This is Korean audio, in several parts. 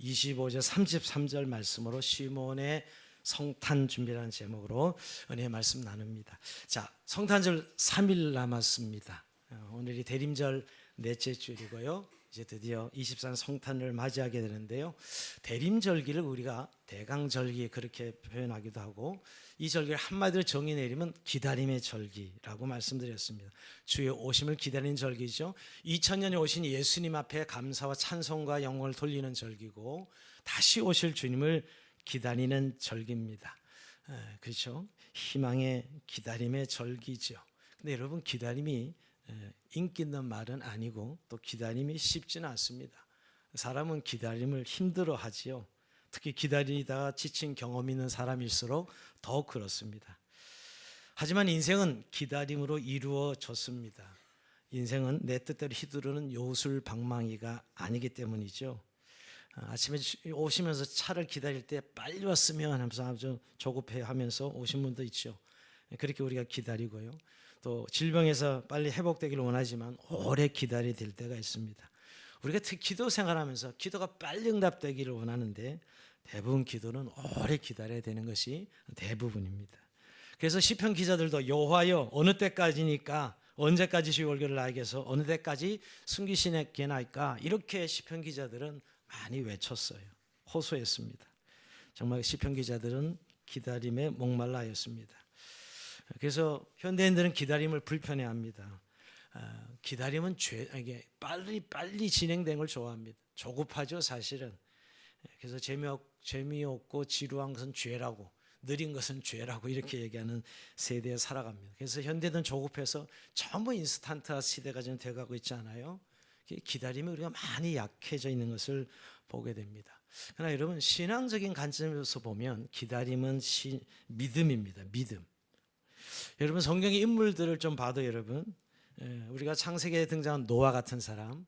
25절 33절 말씀으로 시몬의 성탄 준비라는 제목으로 은혜의 말씀 나눕니다. 자, 성탄절 3일 남았습니다. 오늘이 대림절 넷째 주일이고요. 이제 드디어 24년 성탄을 맞이하게 되는데요. 대림절기를 우리가 대강절기 그렇게 표현하기도 하고, 이 절기를 한마디로 정의 내리면 기다림의 절기라고 말씀드렸습니다. 주의 오심을 기다리는 절기죠. 2000년에 오신 예수님 앞에 감사와 찬송과 영광을 돌리는 절기고, 다시 오실 주님을 기다리는 절기입니다. 그렇죠? 희망의 기다림의 절기죠. 근데 여러분, 기다림이 인기 있는 말은 아니고 또 기다림이 쉽지는 않습니다. 사람은 기다림을 힘들어하지요. 특히 기다리다가 지친 경험 있는 사람일수록 더욱 그렇습니다. 하지만 인생은 기다림으로 이루어졌습니다. 인생은 내 뜻대로 휘두르는 요술방망이가 아니기 때문이죠. 아침에 오시면서 차를 기다릴 때 빨리 왔으면 하면서 아주 조급해하면서 오신 분도 있죠. 그렇게 우리가 기다리고요. 또 질병에서 빨리 회복되기를 원하지만 오래 기다려야 될 때가 있습니다. 우리가 특히 기도 생활하면서 기도가 빨리 응답되기를 원하는데 대부분 기도는 오래 기다려야 되는 것이 대부분입니다. 그래서 시편 기자들도 여호와여 어느 때까지니까, 언제까지 주의 얼굴을 나에게서 어느 때까지 숨기시겠나이까, 이렇게 시편 기자들은 많이 외쳤어요. 호소했습니다. 정말 시편 기자들은 기다림에 목말라 하였습니다. 그래서 현대인들은 기다림을 불편해합니다. 기다림은 이게 빨리 진행된 걸 좋아합니다. 조급하죠, 사실은. 그래서 재미없고 지루한 것은 죄라고, 느린 것은 죄라고 이렇게 얘기하는 세대에 살아갑니다. 그래서 현대는 조급해서 전부 인스턴트 시대가 지금 돼가고 있지 않아요? 기다림이 우리가 많이 약해져 있는 것을 보게 됩니다. 그러나 여러분, 신앙적인 관점에서 보면 기다림은 믿음입니다. 믿음. 여러분, 성경의 인물들을 좀 봐도 여러분, 우리가 창세기에 등장한 노아 같은 사람,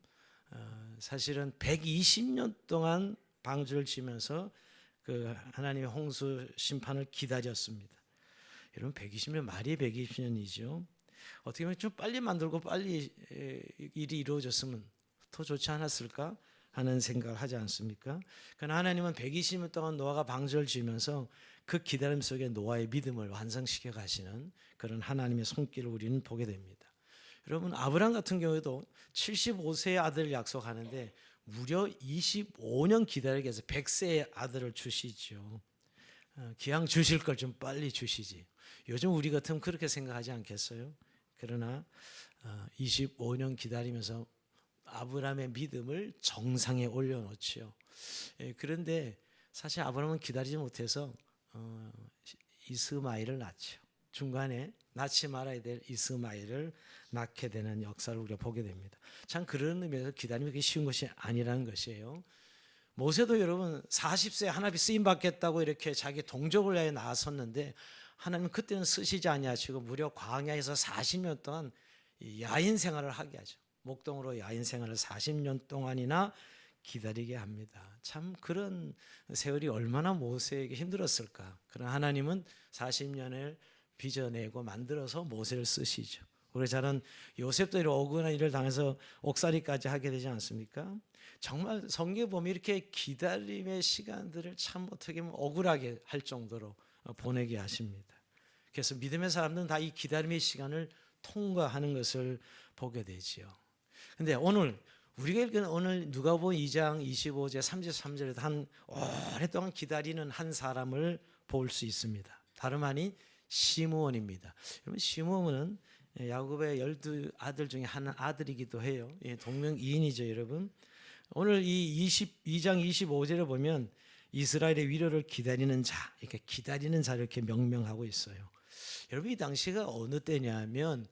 사실은 120년 동안 방주를 지면서 그 하나님의 홍수 심판을 기다렸습니다. 여러분, 120년, 말이 120년이죠. 어떻게 보면 좀 빨리 만들고 빨리 일이 이루어졌으면 더 좋지 않았을까 하는 생각을 하지 않습니까? 그러나 하나님은 120년 동안 노아가 방주를 지으면서 그 기다림 속에 노아의 믿음을 완성시켜 가시는 그런 하나님의 손길을 우리는 보게 됩니다. 여러분, 아브라함 같은 경우에도 75세의 아들을 약속하는데 무려 25년 기다리게 해서 100세의 아들을 주시죠. 기왕 주실 걸 좀 빨리 주시지. 요즘 우리 같으면 그렇게 생각하지 않겠어요? 그러나 25년 기다리면서 아브라함의 믿음을 정상에 올려놓지요. 그런데 사실 아브라함은 기다리지 못해서 이스마엘을 낳죠. 중간에 낳지 말아야 될 이스마엘을 낳게 되는 역사를 우리가 보게 됩니다. 참 그런 의미에서 기다림이 그렇게 쉬운 것이 아니라는 것이에요. 모세도 여러분 40세에 하나님 쓰임 받겠다고 이렇게 자기 동족을 위해 나섰는데 하나님 그때는 쓰시지 아니하시고 무려 광야에서 40년 동안 야인 생활을 하게 하죠. 목동으로 야인 생활을 40년 동안이나 기다리게 합니다. 참 그런 세월이 얼마나 모세에게 힘들었을까. 그러나 하나님은 40년을 빚어내고 만들어서 모세를 쓰시죠. 우리 잘 아는 요셉도 이런 억울한 일을 당해서 옥살이까지 하게 되지 않습니까? 정말 성경에 보면 이렇게 기다림의 시간들을 참 어떻게 보면 억울하게 할 정도로 보내게 하십니다. 그래서 믿음의 사람들은 다 이 기다림의 시간을 통과하는 것을 보게 되지요. 근데 오늘 우리가 읽은 오늘 누가복음 2장 25절 33절에도 한 오랫동안 기다리는 한 사람을 볼 수 있습니다. 다름 아닌 시므온입니다. 여러분, 시므온은 야곱의 12아들 중에 한 아들이기도 해요. 동명이인이죠, 여러분. 오늘 이 22장 25절에 보면 이스라엘의 위로를 기다리는 자, 이렇게 기다리는 자 이렇게 명명하고 있어요. 여러분, 이 당시가 어느 때냐면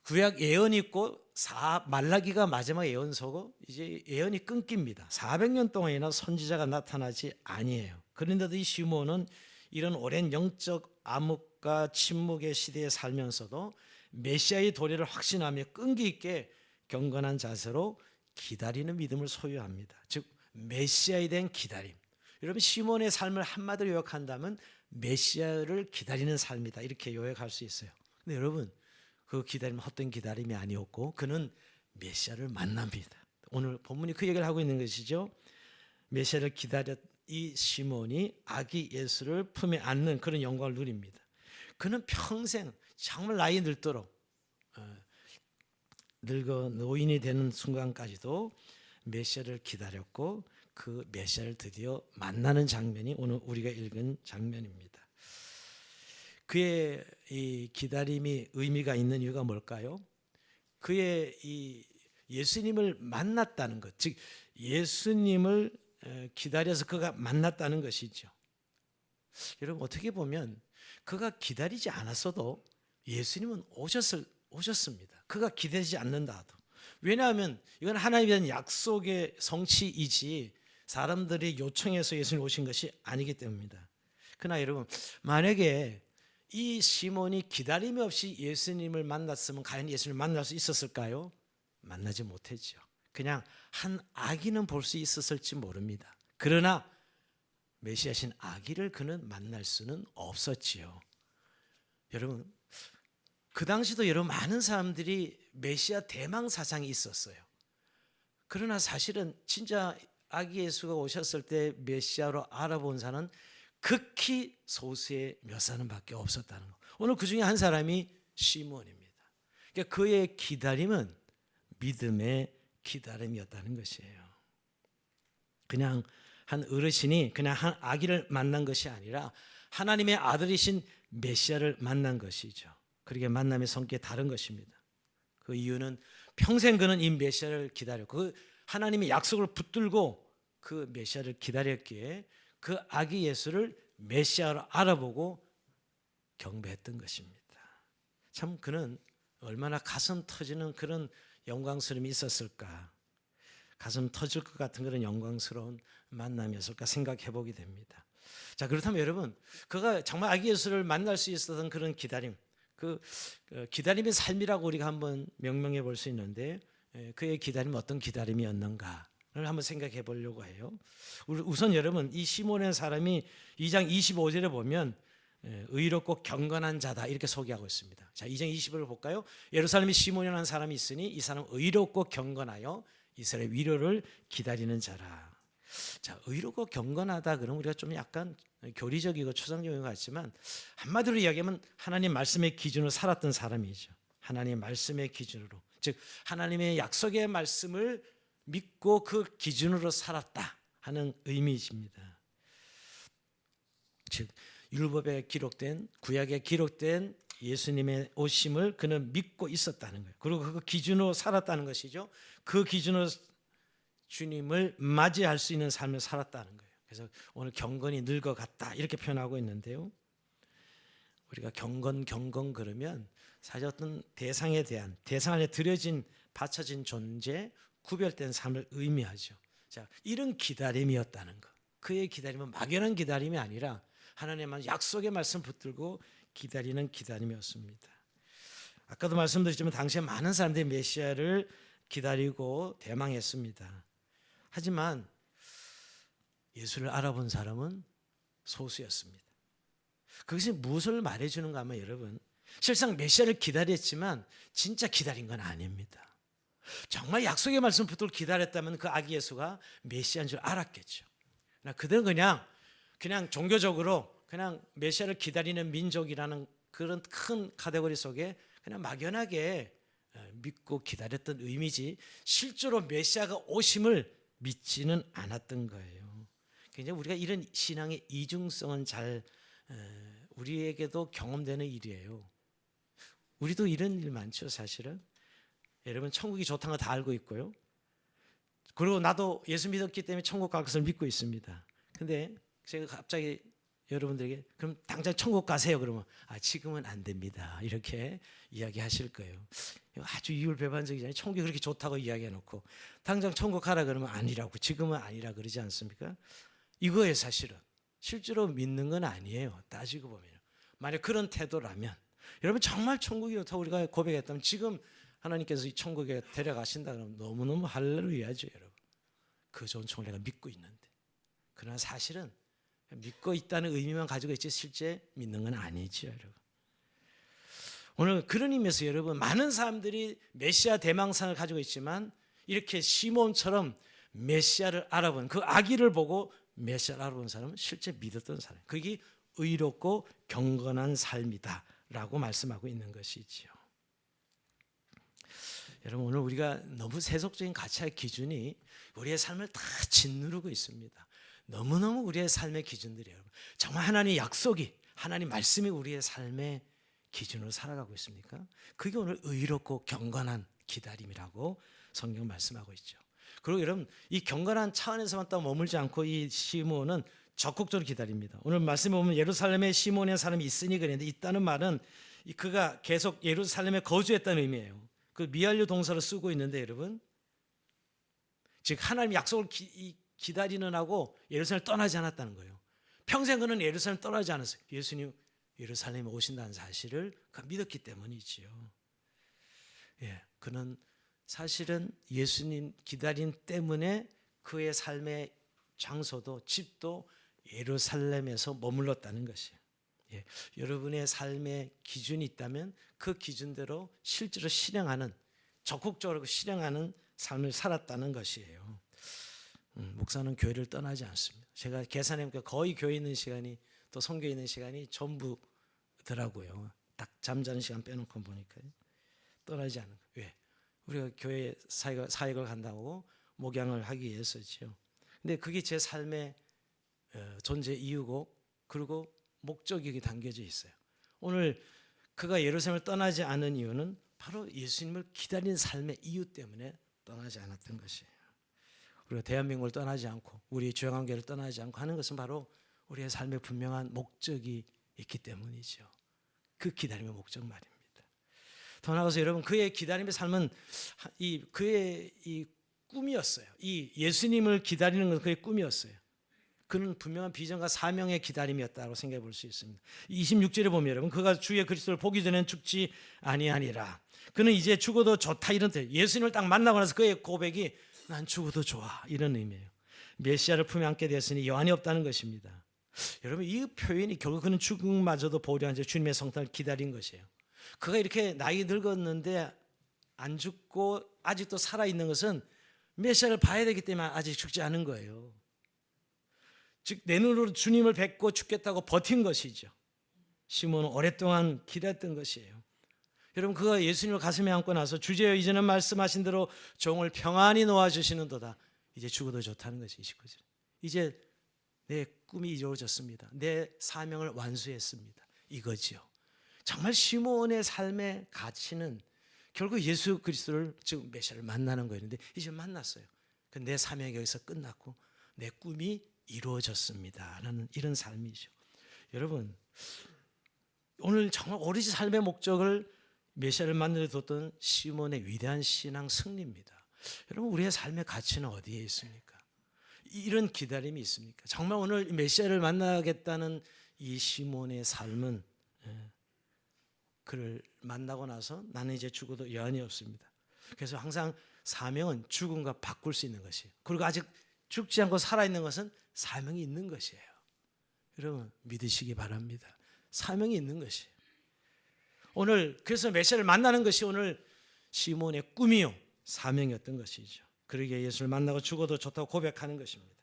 구약 예언이 있고 말라기가 마지막 예언서고 이제 예언이 끊깁니다. 400년 동안이나 선지자가 나타나지 아니에요. 그런데도 이 시므온은 이런 오랜 영적 암흑과 침묵의 시대에 살면서도 메시아의 도래를 확신하며 끈기 있게 경건한 자세로 기다리는 믿음을 소유합니다. 즉 메시아에 대한 기다림. 여러분, 시몬의 삶을 한마디로 요약한다면 메시아를 기다리는 삶이다, 이렇게 요약할 수 있어요. 근데 여러분, 그 기다림은 헛된 기다림이 아니었고 그는 메시아를 만납니다. 오늘 본문이 그 얘기를 하고 있는 것이죠. 메시아를 기다렸 이 시몬이 아기 예수를 품에 안는 그런 영광을 누립니다. 그는 평생 정말 나이 늙도록 늙어 노인이 되는 순간까지도 메시아를 기다렸고 그 메시아를 드디어 만나는 장면이 오늘 우리가 읽은 장면입니다. 그의 이 기다림이 의미가 있는 이유가 뭘까요? 그의 이 예수님을 만났다는 것, 즉 예수님을 기다려서 그가 만났다는 것이죠. 여러분 어떻게 보면 그가 기다리지 않았어도 예수님은 오셨습니다. 그가 기다리지 않는다 하도. 왜냐하면 이건 하나님에 대한 약속의 성취이지 사람들이 요청해서 예수님 오신 것이 아니기 때문입니다. 그러나 여러분 만약에 이 시몬이 기다림이 없이 예수님을 만났으면 과연 예수님을 만날 수 있었을까요? 만나지 못했죠. 그냥 한 아기는 볼 수 있었을지 모릅니다. 그러나 메시아신 아기를 그는 만날 수는 없었지요. 여러분 그 당시도 여러분 많은 사람들이 메시아 대망 사상이 있었어요. 그러나 사실은 진짜 아기 예수가 오셨을 때 메시아로 알아본 사람은 극히 소수의 몇 사람밖에 없었다는 거. 오늘 그 중에 한 사람이 시몬입니다. 그러니까 그의 기다림은 믿음의 기다림이었다는 것이에요. 그냥 한 어르신이 그냥 한 아기를 만난 것이 아니라 하나님의 아들이신 메시아를 만난 것이죠. 그렇게 만남의 성격이 다른 것입니다. 그 이유는 평생 그는 이 메시아를 기다렸고 그 하나님의 약속을 붙들고 그 메시아를 기다렸기에 그 아기 예수를 메시아로 알아보고 경배했던 것입니다. 참 그는 얼마나 가슴 터지는 그런 영광스러움이 있었을까. 가슴 터질 것 같은 그런 영광스러운 만남이었을까 생각해 보게 됩니다. 자, 그렇다면 여러분 그가 정말 아기 예수를 만날 수 있었던 그런 기다림, 그 기다림의 삶이라고 우리가 한번 명명해 볼 수 있는데 그의 기다림은 어떤 기다림이었는가를 한번 생각해 보려고 해요. 우선 여러분 이 시몬의 사람이 2장 25절에 보면 의롭고 경건한 자다 이렇게 소개하고 있습니다. 자, 2장 20절을 볼까요? 예루살렘에 시몬이라는 사람이 있으니 이 사람은 의롭고 경건하여 이스라엘 위로를 기다리는 자라. 자, 의롭고 경건하다 그러면 우리가 좀 약간 교리적이고 추상적인 것 같지만 한마디로 이야기하면 하나님 말씀의 기준으로 살았던 사람이죠. 하나님의 말씀의 기준으로, 즉 하나님의 약속의 말씀을 믿고 그 기준으로 살았다 하는 의미입니다. 즉 율법에 기록된 구약에 기록된 예수님의 오심을 그는 믿고 있었다는 거예요. 그리고 그 기준으로 살았다는 것이죠. 그 기준으로 주님을 맞이할 수 있는 삶을 살았다는 거예요. 그래서 오늘 경건이 늙어갔다 이렇게 표현하고 있는데요. 우리가 경건 그러면 사실 어떤 대상에 대한 대상 안에 들여진 바쳐진 존재, 구별된 삶을 의미하죠. 자, 이런 기다림이었다는 것. 그의 기다림은 막연한 기다림이 아니라 하나님의 약속의 말씀 붙들고 기다리는 기다림이었습니다. 아까도 말씀드렸지만 당시에 많은 사람들이 메시아를 기다리고 대망했습니다. 하지만 예수를 알아본 사람은 소수였습니다. 그것이 무엇을 말해주는가 하면 여러분 실상 메시아를 기다렸지만 진짜 기다린 건 아닙니다. 정말 약속의 말씀 붙들고 기다렸다면 그 아기 예수가 메시아인 줄 알았겠죠. 그들은 그냥 종교적으로 그냥 메시아를 기다리는 민족이라는 그런 큰 카테고리 속에 그냥 막연하게 믿고 기다렸던 의미지 실제로 메시아가 오심을 믿지는 않았던 거예요. 굉장히 우리가 이런 신앙의 이중성은 잘 우리에게도 경험되는 일이에요. 우리도 이런 일 많죠, 사실은. 여러분 천국이 좋다는 거 다 알고 있고요. 그리고 나도 예수 믿었기 때문에 천국 갈 것을 믿고 있습니다. 근데 제가 갑자기 여러분들에게 그럼 당장 천국 가세요 그러면 지금은 안 됩니다 이렇게 이야기하실 거예요. 아주 이율배반적이잖아요. 천국이 그렇게 좋다고 이야기해놓고 당장 천국 가라 그러면 아니라고, 지금은 아니라 그러지 않습니까? 이거예요. 사실은 실제로 믿는 건 아니에요. 따지고 보면 만약 그런 태도라면 여러분 정말 천국이 좋다고 우리가 고백했다면 지금 하나님께서 이 천국에 데려가신다 그러면 너무너무 할렐루야죠. 여러분 그 좋은 천국을 내가 믿고 있는데, 그러나 사실은 믿고 있다는 의미만 가지고 있지 실제 믿는 건 아니죠, 여러분. 오늘 그런 의미에서 여러분 많은 사람들이 메시아 대망상을 가지고 있지만 이렇게 시몬처럼 메시아를 알아본 그 아기를 보고 메시아를 알아본 사람은 실제 믿었던 사람. 그게 의롭고 경건한 삶이다라고 말씀하고 있는 것이지요. 여러분 오늘 우리가 너무 세속적인 가치의 기준이 우리의 삶을 다 짓누르고 있습니다. 너무너무 우리의 삶의 기준들이 여러분 정말 하나님의 약속이 하나님 말씀이 우리의 삶의 기준으로 살아가고 있습니까? 그게 오늘 의롭고 경건한 기다림이라고 성경 말씀하고 있죠. 그리고 여러분 이 경건한 차원에서만 또 머물지 않고 이 시몬은 적극적으로 기다립니다. 오늘 말씀에 보면 예루살렘에 시몬이라는 사람이 있으니 그랬는데 있다는 말은 그가 계속 예루살렘에 거주했다는 의미예요. 그 미완료 동사를 쓰고 있는데 여러분 즉 하나님 약속을 기다리는 하고 예루살렘을 떠나지 않았다는 거예요. 평생 그는 예루살렘 떠나지 않았어요. 예수님 예루살렘에 오신다는 사실을 믿었기 때문이지요. 예, 그는 사실은 예수님 기다림 때문에 그의 삶의 장소도 집도 예루살렘에서 머물렀다는 것이에요. 예, 여러분의 삶의 기준이 있다면 그 기준대로 실제로 실행하는 적극적으로 실행하는 삶을 살았다는 것이에요. 목사는 교회를 떠나지 않습니다. 제가 계산해보니까 거의 교회에 있는 시간이 또 선교에 있는 시간이 전부더라고요. 딱 잠자는 시간 빼놓고 보니까요. 떠나지 않는 거예요. 왜? 우리가 교회 사역을 간다고 목양을 하기 위해서죠. 근데 그게 제 삶의 존재 이유고 그리고 목적이 담겨져 있어요. 오늘 그가 예루살렘을 떠나지 않은 이유는 바로 예수님을 기다리는 삶의 이유 때문에 떠나지 않았던 것이에요. 우리가 대한민국을 떠나지 않고 우리 주영한교회를 떠나지 않고 하는 것은 바로 우리의 삶에 분명한 목적이 있기 때문이죠. 그 기다림의 목적 말입니다. 더 나아가서 여러분 그의 기다림의 삶은 그의 꿈이었어요. 이 예수님을 기다리는 것은 그의 꿈이었어요. 그는 분명한 비전과 사명의 기다림이었다고 생각해 볼 수 있습니다. 26절에 보면 여러분 그가 주의 그리스도를 보기 전에는 죽지 아니하니라. 그는 이제 죽어도 좋다 이런 뜻. 예수님을 딱 만나고 나서 그의 고백이 난 죽어도 좋아 이런 의미예요. 메시아를 품에 안게 되었으니 여한이 없다는 것입니다. 여러분 이 표현이 결국 그는 죽음마저도 보려 하는 주님의 성탄을 기다린 것이에요. 그가 이렇게 나이 늙었는데 안 죽고 아직도 살아있는 것은 메시아를 봐야 되기 때문에 아직 죽지 않은 거예요. 즉 내 눈으로 주님을 뵙고 죽겠다고 버틴 것이죠. 시몬은 오랫동안 기다렸던 것이에요. 여러분 그가 예수님을 가슴에 안고 나서 주제여 이제는 말씀하신 대로 종을 평안히 놓아주시는도다. 이제 죽어도 좋다는 것이 29절. 이제 내 꿈이 이루어졌습니다. 내 사명을 완수했습니다. 이거지요. 정말 시몬의 삶의 가치는 결국 예수 그리스도를 지금 메시아를 만나는 거였는데 이제 만났어요. 내 사명이 여기서 끝났고 내 꿈이 이루어졌습니다. 라는 이런 삶이죠. 여러분 오늘 정말 오리지 삶의 목적을 메시아를 만들어 뒀던 시몬의 위대한 신앙 승리입니다. 여러분 우리의 삶의 가치는 어디에 있습니까? 이런 기다림이 있습니까? 정말 오늘 메시아를 만나겠다는 이 시몬의 삶은 그를 만나고 나서 나는 이제 죽어도 여한이 없습니다. 그래서 항상 사명은 죽음과 바꿀 수 있는 것이에요. 그리고 아직 죽지 않고 살아있는 것은 사명이 있는 것이에요. 여러분 믿으시기 바랍니다. 사명이 있는 것이에요. 오늘 그래서 메시아를 만나는 것이 오늘 시몬의 꿈이요 사명이었던 것이죠. 그러기에 예수를 만나고 죽어도 좋다고 고백하는 것입니다.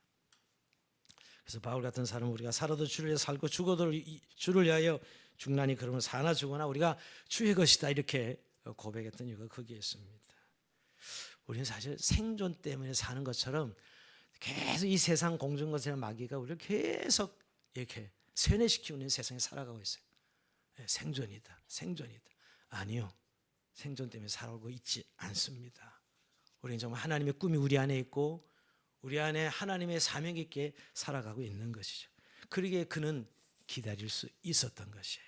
그래서 바울 같은 사람은 우리가 살아도 주를 위해 살고 죽어도 주를 위하여 죽나니 그러면 사나 죽으나 우리가 주의 것이다 이렇게 고백했던 이유가 거기에 있습니다. 우리는 사실 생존 때문에 사는 것처럼 계속 이 세상 공중것의 마귀가 우리를 계속 이렇게 세뇌시키고 있는 세상에 살아가고 있어요. 생존이다. 아니요. 생존 때문에 살고 있지 않습니다. 우리는 정말 하나님의 꿈이 우리 안에 있고 우리 안에 하나님의 사명 있게 살아가고 있는 것이죠. 그러기에 그는 기다릴 수 있었던 것이에요.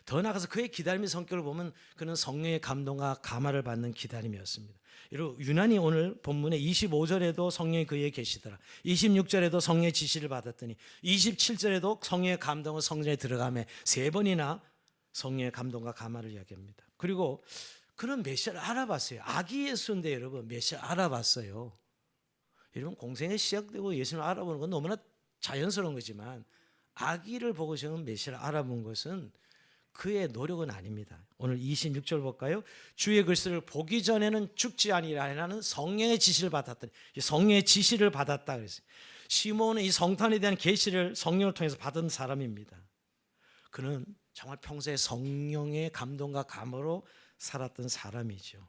더 나아가서 그의 기다림의 성격을 보면 그는 성령의 감동과 감화를 받는 기다림이었습니다. 유난히 오늘 본문의 25절에도 성령이 그에게 계시더라. 26절에도 성령의 지시를 받았더니 27절에도 성령의 감동은 성전에 들어가며 3번이나 성령의 감동과 감화를 이야기합니다. 그리고 그는 메시아를 알아봤어요. 아기 예수인데 여러분 메시아 알아봤어요. 여러분 공생에 시작되고 예수님을 알아보는 건 너무나 자연스러운 거지만 아기를 보고 지금 메시아를 알아본 것은 그의 노력은 아닙니다. 오늘 26절 볼까요? 주의 글씨를 보기 전에는 죽지 아니하라는 성령의 지시를 받았더니, 성령의 지시를 받았다 그랬어요. 시몬은 이 성탄에 대한 계시를 성령을 통해서 받은 사람입니다. 그는 정말 평소에 성령의 감동과 감으로 살았던 사람이죠.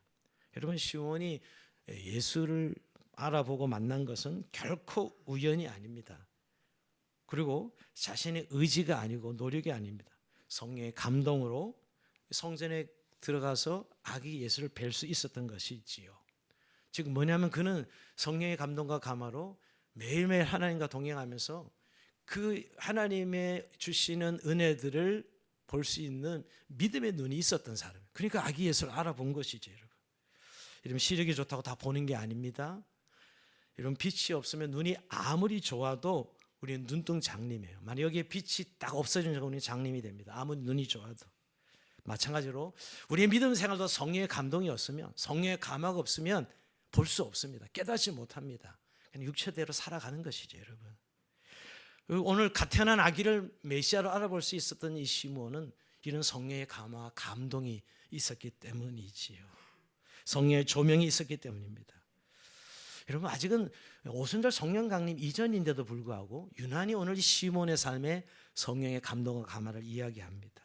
여러분, 시몬이 예수를 알아보고 만난 것은 결코 우연이 아닙니다. 그리고 자신의 의지가 아니고 노력이 아닙니다. 성령의 감동으로 성전에 들어가서 아기 예수를 뵐 수 있었던 것이지요. 즉 뭐냐면 그는 성령의 감동과 감화로 매일매일 하나님과 동행하면서 그 하나님의 주시는 은혜들을 볼 수 있는 믿음의 눈이 있었던 사람. 그러니까 아기 예수를 알아본 것이죠, 여러분. 여러분, 시력이 좋다고 다 보는 게 아닙니다. 여러분, 빛이 없으면 눈이 아무리 좋아도 우리는 눈등 장님이에요. 만약 여기에 빛이 딱 없어지는 순간 우리는 장님이 됩니다. 아무리 눈이 좋아도. 마찬가지로 우리의 믿음 생활도 성령의 감동이 없으면, 성령의 감화가 없으면 볼 수 없습니다. 깨닫지 못합니다. 그냥 육체대로 살아가는 것이죠, 여러분. 오늘 갓 태어난 아기를 메시아로 알아볼 수 있었던 이 시몬은 이런 성령의 감화와 감동이 있었기 때문이지요. 성령의 조명이 있었기 때문입니다. 여러분, 아직은 오순절 성령 강림 이전인데도 불구하고 유난히 오늘 이 시몬의 삶에 성령의 감동과 감화를 이야기합니다.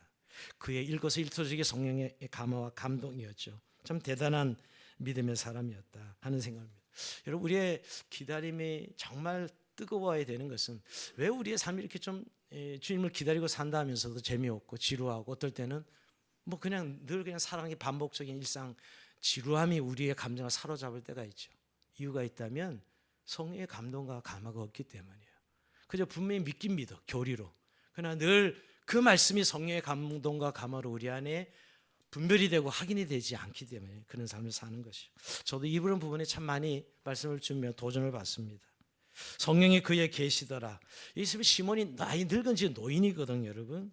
그의 일거수일투족의 성령의 감화와 감동이었죠. 참 대단한 믿음의 사람이었다 하는 생각입니다. 여러분, 우리의 기다림이 정말 뜨거워야 되는 것은, 왜 우리의 삶이 이렇게 좀 주님을 기다리고 산다 하면서도 재미없고 지루하고, 어떨 때는 뭐 그냥 늘 그냥 살아가는 게 반복적인 일상 지루함이 우리의 감정을 사로잡을 때가 있죠. 이유가 있다면 성령의 감동과 감화가 없기 때문이에요. 그저 분명히 믿긴 믿어, 교리로. 그러나 늘 그 말씀이 성령의 감동과 감화로 우리 안에 분별이 되고 확인이 되지 않기 때문에 그런 삶을 사는 것이죠. 저도 이런 부분에 참 많이 말씀을 주며 도전을 받습니다. 성령이 그에 계시더라. 이 시몬이 나이 늙은 지 노인이거든요, 여러분.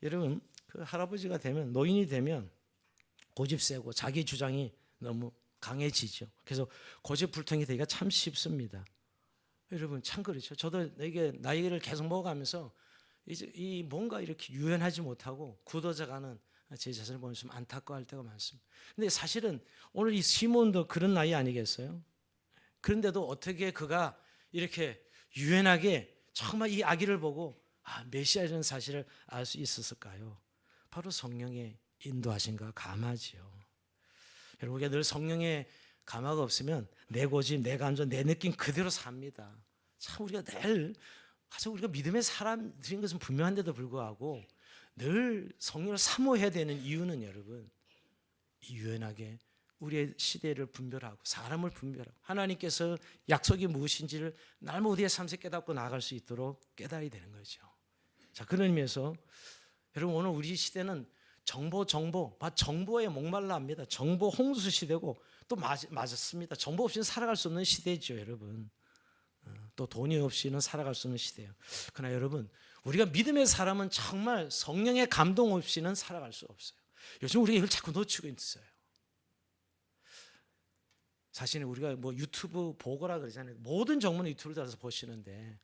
여러분, 그 할아버지가 되면, 노인이 되면 고집 세고 자기 주장이 너무 강해지죠. 그래서 고집불통이 되기가 참 쉽습니다. 여러분, 참 그렇죠. 저도 이게 나이를 계속 먹어가면서 이제 이 뭔가 이렇게 유연하지 못하고 굳어져가는 제 자신을 보면 좀 안타까워할 때가 많습니다. 근데 사실은 오늘 이 시몬도 그런 나이 아니겠어요? 그런데도 어떻게 그가 이렇게 유연하게 정말 이 아기를 보고 메시아라는 사실을 알 수 있었을까요? 바로 성령의 인도하심과 감화지요. 여러분, 우리가 늘 성령의 감화가 없으면 내 고집, 내 감정, 내 느낌 그대로 삽니다. 참 우리가 늘 우리가 믿음의 사람들인 것은 분명한데도 불구하고 늘 성령을 사모해야 되는 이유는, 여러분, 유연하게 우리의 시대를 분별하고 사람을 분별하고 하나님께서 약속이 무엇인지를 날마다 우리의 삶에서 깨닫고 나아갈 수 있도록 깨달아야 되는 거죠. 자, 그런 의미에서 여러분, 오늘 우리 시대는 정보에 목말라 합니다. 정보 홍수 시대고, 또 맞았습니다. 정보 없이는 살아갈 수 없는 시대죠, 여러분. 또 돈이 없이는 살아갈 수 없는 시대예요. 그러나 여러분, 우리가 믿음의 사람은 정말 성령의 감동 없이는 살아갈 수 없어요. 요즘 우리가 이걸 자꾸 놓치고 있어요. 사실은 우리가 뭐 유튜브 보거라 그러잖아요. 모든 정보는 유튜브를 따라서 보시는데,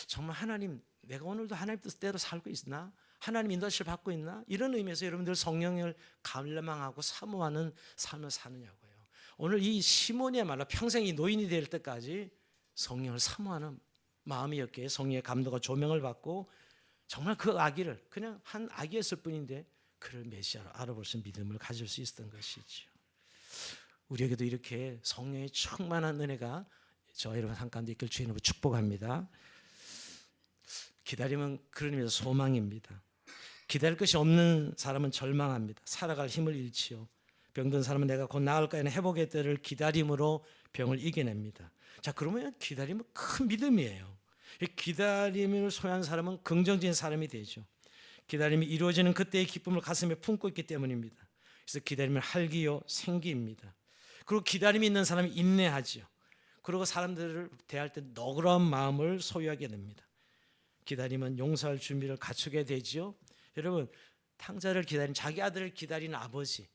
정말 하나님, 내가 오늘도 하나님 뜻대로 살고 있나? 하나님 인도하심을 받고 있나? 이런 의미에서 여러분들 성령을 갈망하고 사모하는 삶을 사느냐고요. 오늘 이 시몬이야말로 평생 이 노인이 될 때까지 성령을 사모하는 마음이었기에 성령의 감동과 조명을 받고 정말 그 아기를 그냥 한 아기였을 뿐인데 그를 메시아로 알아볼 수 있는 믿음을 가질 수 있었던 것이죠. 우리에게도 이렇게 성령의 충만한 은혜가 저와 여러분 한가운데 있길 주님으로 축복합니다. 기다림은 그런 의미에서 소망입니다. 기다릴 것이 없는 사람은 절망합니다. 살아갈 힘을 잃지요. 병든 사람은 내가 곧 나을 거에는 회복의 때를 기다림으로 병을 이겨냅니다. 자, 그러면 기다림은 큰 믿음이에요. 기다림을 소유한 사람은 긍정적인 사람이 되죠. 기다림이 이루어지는 그때의 기쁨을 가슴에 품고 있기 때문입니다. 그래서 기다림은 활기요 생기입니다. 그리고 기다림이 있는 사람이 인내하죠. 그리고 사람들을 대할 때 너그러운 마음을 소유하게 됩니다. 기다림은 용서할 준비를 갖추게 되지요. 여러분, 탕자를 기다린 자기 아들을 기다리는 아버지,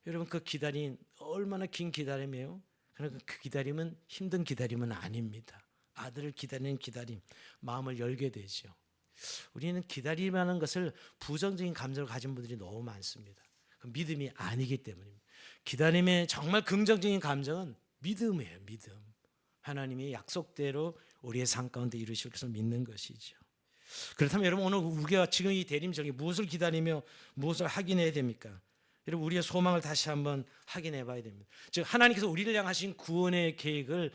여러분 그 기다림 얼마나 긴 기다림이에요. 그러나 그 기다림은 힘든 기다림은 아닙니다. 아들을 기다리는 기다림, 마음을 열게 되죠. 우리는 기다림이라는 것을 부정적인 감정을 가진 분들이 너무 많습니다. 그 믿음이 아니기 때문입니다. 기다림의 정말 긍정적인 감정은 믿음이에요. 믿음. 하나님이 약속대로 우리의 삶 가운데 이루실 것을 믿는 것이죠. 그렇다면 여러분, 오늘 우리가 지금 이 대림절기 무엇을 기다리며 무엇을 확인해야 됩니까? 여러분, 우리의 소망을 다시 한번 확인해 봐야 됩니다. 즉 하나님께서 우리를 향하신 구원의 계획을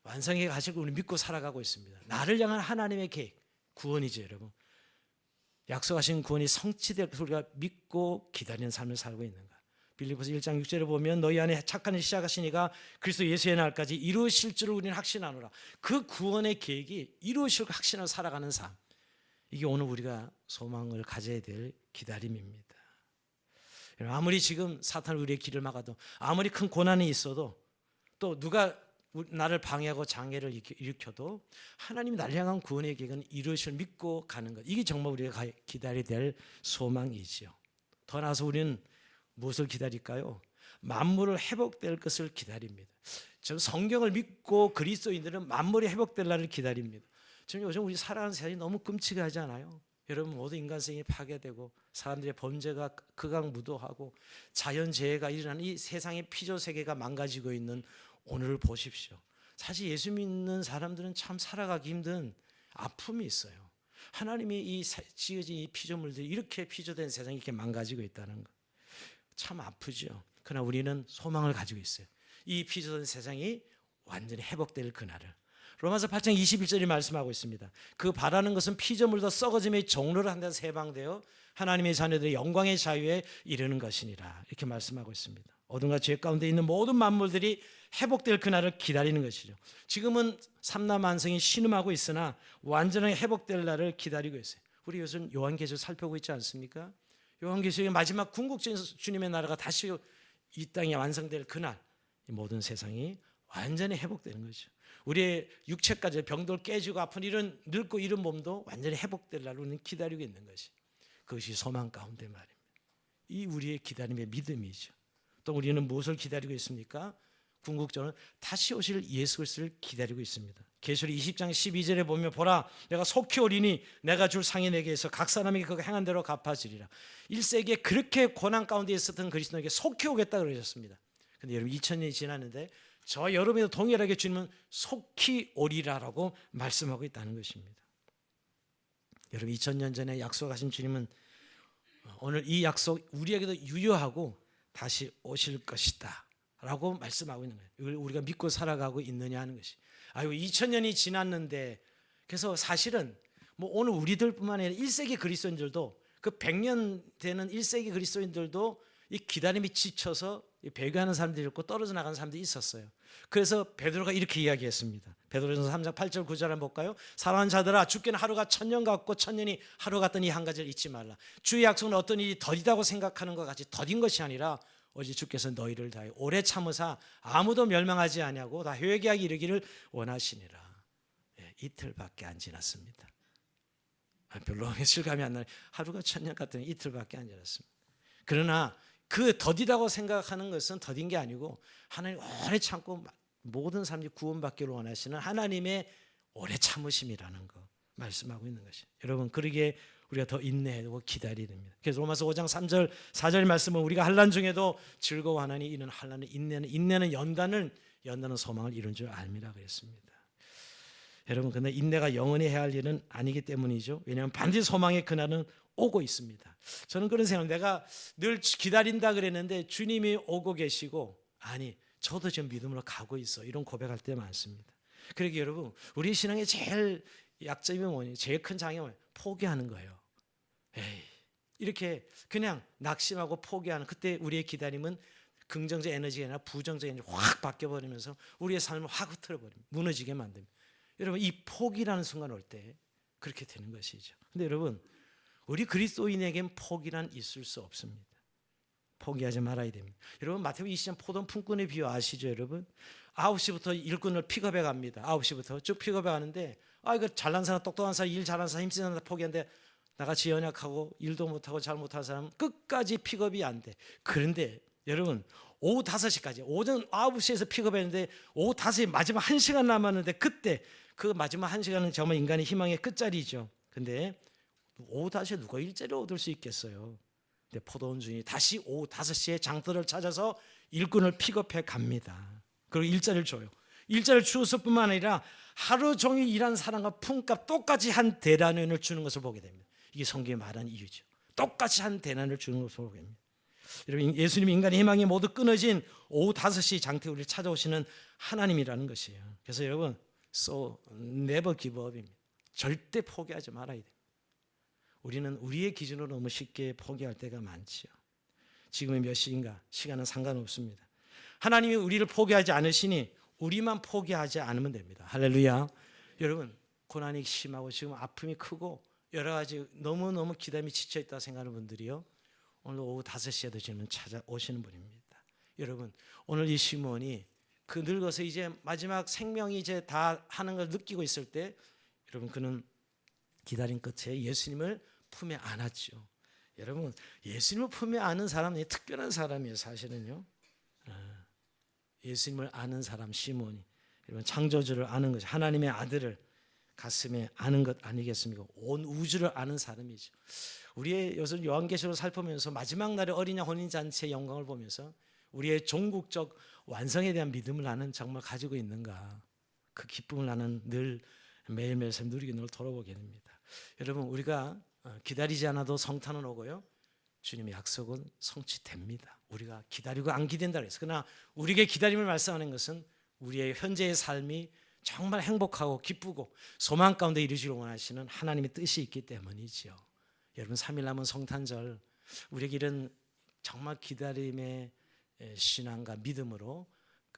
완성해 가실 걸 우리 믿고 살아가고 있습니다. 나를 향한 하나님의 계획, 구원이죠. 여러분, 약속하신 구원이 성취될 것을 우리가 믿고 기다리는 삶을 살고 있는가? 빌립보서 1장 6절에 보면 너희 안에 착한 일 시작하시니가 그리스도 예수의 날까지 이루실 줄을 우리는 확신하노라. 그 구원의 계획이 이루실 걸 확신하고 살아가는 삶, 이게 오늘 우리가 소망을 가져야 될 기다림입니다. 아무리 지금 사탄이 우리의 길을 막아도, 아무리 큰 고난이 있어도, 또 누가 나를 방해하고 장애를 일으켜도 하나님이 나를 향한 구원의 계획은 이루실 믿고 가는 것, 이게 정말 우리가 기다려야 될 소망이지요. 더 나아서 우리는 무엇을 기다릴까요? 만물을 회복될 것을 기다립니다. 지금 성경을 믿고 그리스도인들은 만물이 회복될 날을 기다립니다. 지금 요즘 우리 살아가는 세상이 너무 끔찍하지 않아요? 여러분, 모든 인간성이 파괴되고 사람들의 범죄가 극악무도하고 자연재해가 일어나는 이 세상의 피조세계가 망가지고 있는 오늘을 보십시오. 사실 예수 믿는 사람들은 참 살아가기 힘든 아픔이 있어요. 하나님이 이 지어진 이 피조물들이 이렇게 피조된 세상이 이렇게 망가지고 있다는 것, 참 아프죠. 그러나 우리는 소망을 가지고 있어요. 이 피조된 세상이 완전히 회복될 그날을. 로마서 8장 21절이 말씀하고 있습니다. 그 바라는 것은 피조물도 썩어짐의 종로를 한 데서 해방되어 하나님의 자녀들의 영광의 자유에 이르는 것이니라, 이렇게 말씀하고 있습니다. 어둠과 죄 가운데 있는 모든 만물들이 회복될 그날을 기다리는 것이죠. 지금은 삼라만성이 신음하고 있으나 완전하게 회복될 날을 기다리고 있어요. 우리 요즘 요한계시록 살펴보고 있지 않습니까? 요한계시록의 마지막 궁극적인 주님의 나라가 다시 이 땅에 완성될 그날, 이 모든 세상이 완전히 회복되는 거죠. 우리의 육체까지 병들 깨지고 아픈 이런 늙고 이런 몸도 완전히 회복될 날을 우리는 기다리고 있는 것이, 그것이 소망 가운데 말입니다. 이 우리의 기다림의 믿음이죠. 또 우리는 무엇을 기다리고 있습니까? 궁극적으로 다시 오실 예수 그리스도를 기다리고 있습니다. 계시록 20장 12절에 보면 보라, 내가 속히 오리니 내가 줄 상이 내게서 각 사람에게 그가 행한 대로 갚아주리라. 1세기에 그렇게 고난 가운데 있었던 그리스도에게 속히 오겠다 그러셨습니다. 근데 여러분, 2000년이 지났는데 저 여러분도 동일하게 주님은 속히 오리라라고 말씀하고 있다는 것입니다. 여러분, 2000년 전에 약속하신 주님은 오늘 이 약속 우리에게도 유효하고 다시 오실 것이다 라고 말씀하고 있는 거예요. 이걸 우리가 믿고 살아가고 있느냐 하는 것이. 아이고, 2000년이 지났는데, 그래서 사실은 뭐 오늘 우리들뿐만 아니라 1세기 그리스도인들도, 그 100년 되는 1세기 그리스도인들도 이 기다림이 지쳐서 배교하는 사람들이 있고 떨어져 나가는 사람들이 있었어요. 그래서 베드로가 이렇게 이야기했습니다. 베드로전서 3장 8절 9절 한번 볼까요? 사랑하는 자들아, 주께는 하루가 1000년 같고 1000년이 하루 같더니 한 가지를 잊지 말라. 주의 약속은 어떤 일이 더디다고 생각하는 것 같이 더딘 것이 아니라 오직 주께서 너희를 다해 오래 참으사 아무도 멸망하지 아니하고 다 회개하기 이르기를 원하시니라. 이틀밖에 안 지났습니다. 별로 실감이 안 나요. 하루가 1000년 같더니 이틀밖에 안 지났습니다. 그러나 그 더디다고 생각하는 것은 더딘 게 아니고 하나님 오래 참고 모든 사람들이 구원받기를 원하시는 하나님의 오래 참으심이라는 거 말씀하고 있는 것이. 여러분, 그러기에 우리가 더 인내하고 기다려야 됩니다. 그래서 로마서 5장 3절 4절 말씀은 우리가 환난 중에도 즐거워하나니 이는 환난은 인내는 연단은 소망을 이룬 줄 알미라 그랬습니다. 여러분, 근데 인내가 영원히 해야 할 일은 아니기 때문이죠. 왜냐하면 반드시 소망의 그날은 오고 있습니다. 저는 그런 생각, 내가 늘 기다린다 그랬는데 주님이 오고 계시고, 아니 저도 지금 믿음으로 가고 있어, 이런 고백할 때 많습니다. 그러기에 여러분, 우리 신앙의 제일 약점이 뭐냐, 제일 큰 장애는 뭐냐? 포기하는 거예요. 이렇게 그냥 낙심하고 포기하는, 그때 우리의 기다림은 긍정적 에너지가 아니라 부정적 에너지가 확 바뀌어버리면서 우리의 삶을 확 흐트러버립니다. 무너지게 만듭니다. 여러분, 이 포기라는 순간 올 때 그렇게 되는 것이죠. 근데 여러분, 우리 그리스도인에겐 포기란 있을 수 없습니다. 포기하지 말아야 됩니다. 여러분, 마태복음 20장 포도원 품꾼의 비유 아시죠? 여러분, 9시부터 일꾼을 픽업해 갑니다. 9시부터 쭉 픽업해 가는데, 이거 잘난 사람, 똑똑한 사람, 일 잘하는 사람, 힘쓰는 사람 포기하는데, 나같이 연약하고 일도 못하고 잘 못하는 사람은 끝까지 픽업이 안 돼. 그런데 여러분, 오후 5시까지, 오전 9시에서 픽업했는데 오후 5시 마지막 1시간 남았는데, 그때 그 마지막 1시간은 정말 인간의 희망의 끝자리죠. 근데 오후 5시에 누가 일자리를 얻을 수 있겠어요? 근데 포도원 주인이 다시 오후 5시에 장터를 찾아서 일꾼을 픽업해 갑니다. 그리고 일자리를 줘요. 일자리를 주었을 뿐만 아니라 하루 종일 일한 사람과 품값 똑같이 한 데나리온을 주는 것을 보게 됩니다. 이게 성경이 말하는 이유죠. 똑같이 한 데나리온을 주는 것을 보게 됩니다. 여러분, 예수님 인간의 희망이 모두 끊어진 오후 5시 장태 우리를 찾아오시는 하나님이라는 것이에요. 그래서 여러분, so never give up입니다. 절대 포기하지 말아야 돼요. 우리는 우리의 기준으로 너무 쉽게 포기할 때가 많지요. 지금이 몇 시인가 시간은 상관없습니다. 하나님이 우리를 포기하지 않으시니 우리만 포기하지 않으면 됩니다. 할렐루야. 여러분, 고난이 심하고 지금 아픔이 크고 여러 가지 너무너무 기담이 지쳐있다 생각하는 분들이요, 오늘 오후 5시에도 지금 찾아오시는 분입니다. 여러분, 오늘 이 시몬이 그 늙어서 이제 마지막 생명이 이제 다 하는 걸 느끼고 있을 때, 여러분, 그는 기다린 끝에 예수님을 품에 안았죠. 여러분, 예수님을 품에 안은 사람이 특별한 사람이에요. 사실은요, 예수님을 아는 사람 시몬이, 여러분, 창조주를 아는 것이, 하나님의 아들을 가슴에 아는 것 아니겠습니까? 온 우주를 아는 사람이죠. 우리의 요즘 요한계시록을 살펴보면서 마지막 날의 어린양 혼인잔치의 영광을 보면서 우리의 종국적 완성에 대한 믿음을 나는 정말 가지고 있는가, 그 기쁨을 나는 늘 매일매일 삶 누리게 늘 돌아보게 됩니다. 여러분, 우리가 기다리지 않아도 성탄은 오고요, 주님의 약속은 성취됩니다. 우리가 기다리고 안 기댄다 그랬어요. 그러나 우리에게 기다림을 말씀하는 것은 우리의 현재의 삶이 정말 행복하고 기쁘고 소망 가운데 이루시길 원하시는 하나님의 뜻이 있기 때문이죠. 여러분, 3일 남은 성탄절, 우리에게 이런 정말 기다림의 신앙과 믿음으로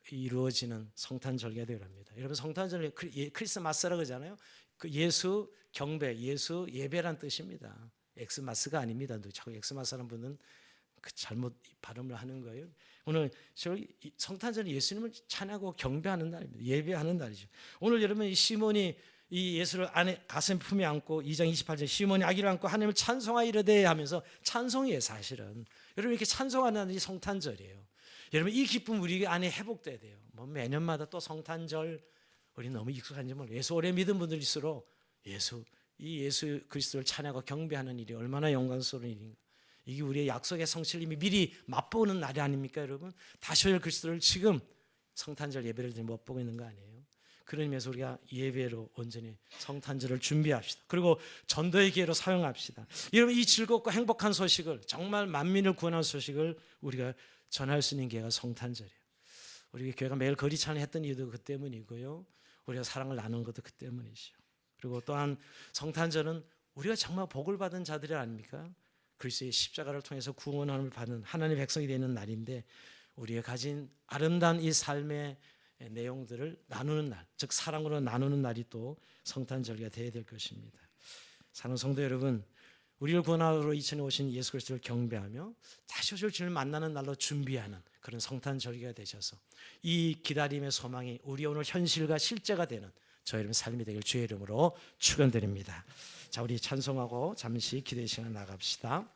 이루어지는 성탄절기가 되랍니다. 여러분, 성탄절 크리스마스라고 그러잖아요. 그 예수 경배, 예수 예배란 뜻입니다. 엑스마스가 아닙니다. 자꾸 엑스마스라는 분은 그 잘못 발음을 하는 거예요. 오늘 성탄절은 예수님을 찬양하고 경배하는 날입니다. 예배하는 날이죠. 오늘 여러분, 이 시몬이 이 예수를 안에 가슴 품에 안고 2장 28절 시몬이 아기를 안고 하나님을 찬송하이르되 하면서 찬송이에요. 사실은 여러분, 이렇게 찬송하는 날이 성탄절이에요. 여러분, 이 기쁨 우리 안에 회복돼야 돼요. 뭐 매년마다 또 성탄절, 우리 너무 익숙한지 몰라요. 예수 오래 믿은 분들일수록 예수 그리스도를 찬양하고 경배하는 일이 얼마나 영광스러운 일인가. 이게 우리의 약속의 성취를 이미 미리 맛보는 날이 아닙니까, 여러분? 다시 올 그리스도를 지금 성탄절 예배를 못 보고 있는 거 아니에요? 그런 의미에서 우리가 예배로 온전히 성탄절을 준비합시다. 그리고 전도의 기회로 사용합시다. 여러분, 이 즐겁고 행복한 소식을, 정말 만민을 구원할 소식을 우리가 전할 수 있는 기회가 성탄절이에요. 우리 교회가 매일 거리 찬양했던 이유도 그 때문이고요, 우리가 사랑을 나누는 것도 그 때문이죠. 그리고 또한 성탄절은 우리가 정말 복을 받은 자들이 아닙니까? 그리스도의 십자가를 통해서 구원함을 받은 하나님의 백성이 되는 날인데, 우리가 가진 아름다운 이 삶의 내용들을 나누는 날, 즉 사랑으로 나누는 날이 또 성탄절기가 되어야 될 것입니다. 사랑하는 성도 여러분, 우리를 구원하러 이천에 오신 예수 그리스도를 경배하며 다시 오실 주를 만나는 날로 준비하는 그런 성탄절기가 되셔서 이 기다림의 소망이 우리 오늘 현실과 실제가 되는 저 여러분 삶이 되길 주의 이름으로 축원드립니다. 자, 우리 찬송하고 잠시 기도의 시간 나갑시다.